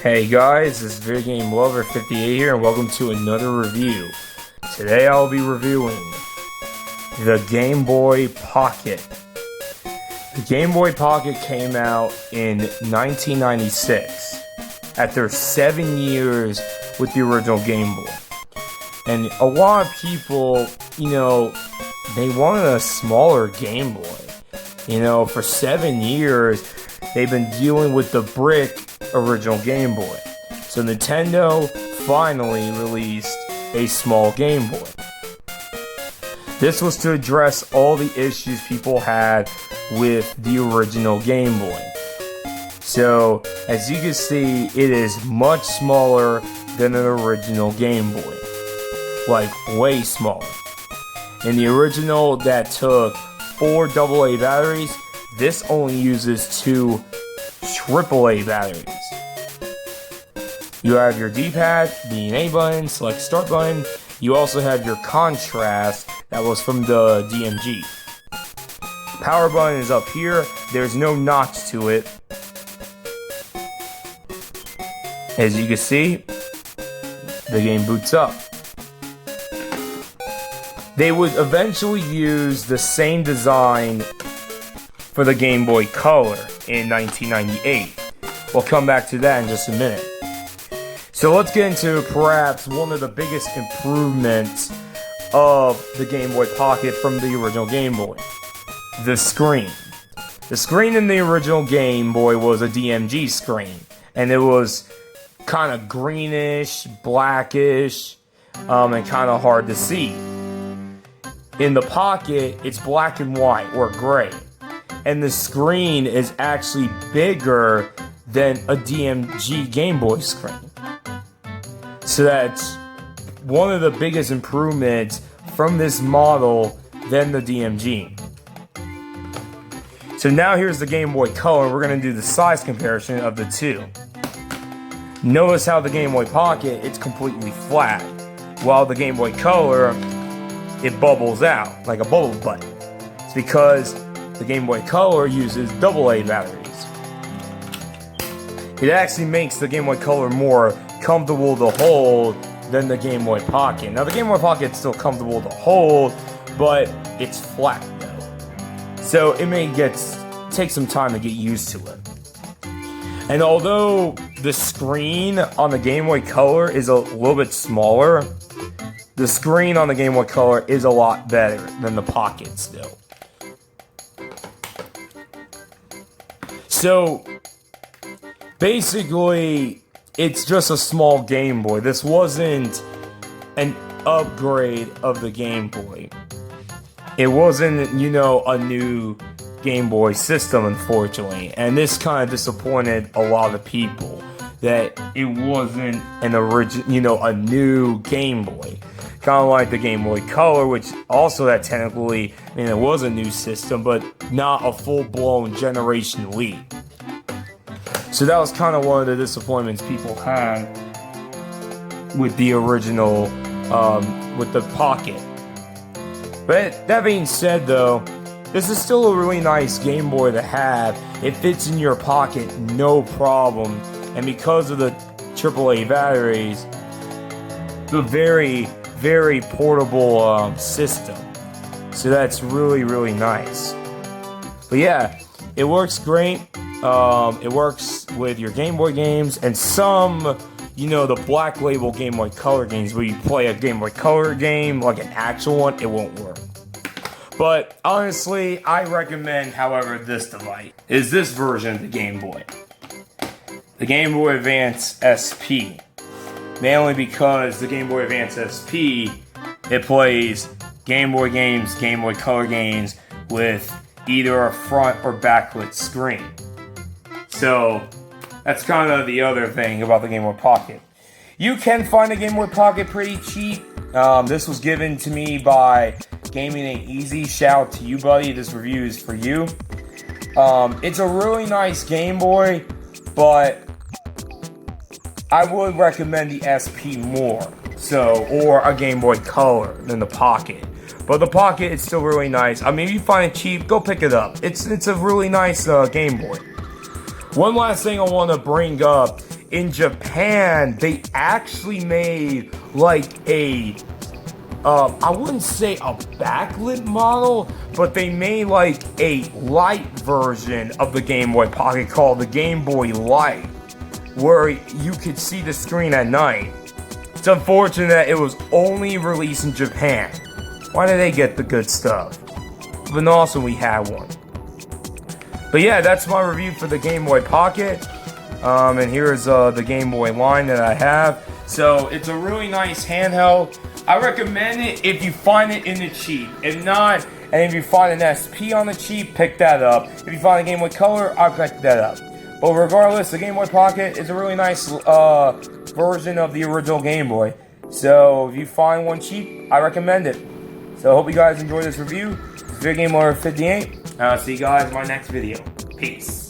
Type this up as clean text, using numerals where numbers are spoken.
Hey guys, this is Videogamelover58 here, and welcome to another review. Today I'll be reviewing the Game Boy Pocket. The Game Boy Pocket came out in 1996, after 7 years with the original Game Boy. And a lot of people, they wanted a smaller Game Boy. For 7 years, they've been dealing with the brick original Game Boy. So Nintendo finally released a small Game Boy. This was to address all the issues people had with the original Game Boy. So, as you can see, it is much smaller than an original Game Boy. Like, way smaller. In the original that took 4 AA batteries, this only uses 2 AAA batteries. You have your D-pad, the A button, select start button. You also have your contrast that was from the DMG. Power button is up here. There's no notch to it. As you can see, the game boots up. They would eventually use the same design for the Game Boy Color in 1998. We'll come back to that in just a minute. So let's get into perhaps one of the biggest improvements of the Game Boy Pocket from the original Game Boy. The screen. The screen in the original Game Boy was a DMG screen, and it was kind of greenish, blackish, and kind of hard to see. In the Pocket, it's black and white, or gray. And the screen is actually bigger than a DMG Game Boy screen. So that's one of the biggest improvements from this model than the DMG. So now here's the Game Boy Color. We're going to do the size comparison of the two. Notice how the Game Boy Pocket, it's completely flat, while the Game Boy Color, it bubbles out like a bubble butt. It's because the Game Boy Color uses AA batteries. It actually makes the Game Boy Color more comfortable to hold than the Game Boy Pocket. Now the Game Boy Pocket's still comfortable to hold, but it's flat though. So it may take some time to get used to it. And although the screen on the Game Boy Color is a little bit smaller, the screen on the Game Boy Color is a lot better than the Pocket still. So, basically, it's just a small Game Boy. This wasn't an upgrade of the Game Boy. It wasn't, a new Game Boy system, unfortunately. And this kind of disappointed a lot of people, that it wasn't an original, a new Game Boy. Kind of like the Game Boy Color, which also that technically, it was a new system, but not a full-blown generation leap. So that was kind of one of the disappointments people had with the original, with the Pocket. But that being said though, this is still a really nice Game Boy to have. It fits in your pocket, no problem. And because of the AAA batteries, the very, very portable system. So that's really, really nice. But yeah, it works great. It works with your Game Boy games and some, the black label Game Boy Color games where you play a Game Boy Color game, like an actual one, it won't work. But honestly, I recommend, however, this device is this version of the Game Boy. The Game Boy Advance SP. Mainly because the Game Boy Advance SP, it plays Game Boy games, Game Boy Color games with either a front or backlit screen. So, that's kind of the other thing about the Game Boy Pocket. You can find a Game Boy Pocket pretty cheap. This was given to me by Gaming Ain't Easy. Shout out to you, buddy. This review is for you. It's a really nice Game Boy, but I would recommend the SP more. Or a Game Boy Color than the Pocket. But the Pocket is still really nice. I mean, if you find it cheap, go pick it up. It's a really nice Game Boy. One last thing I want to bring up in Japan, they actually made like a I wouldn't say a backlit model, but they made like a light version of the Game Boy Pocket called the Game Boy Light, where you could see the screen at night. It's unfortunate that it was only released in Japan. Why did they get the good stuff? But also we had one. But yeah, that's my review for the Game Boy Pocket. And here's the Game Boy line that I have. So it's a really nice handheld. I recommend it if you find it in the cheap. If not, and if you find an SP on the cheap, pick that up. If you find a Game Boy Color, I'll pick that up. But regardless, the Game Boy Pocket is a really nice version of the original Game Boy. So if you find one cheap, I recommend it. So I hope you guys enjoyed this review. This is Videogamelover58. And I'll see you guys in my next video. Peace.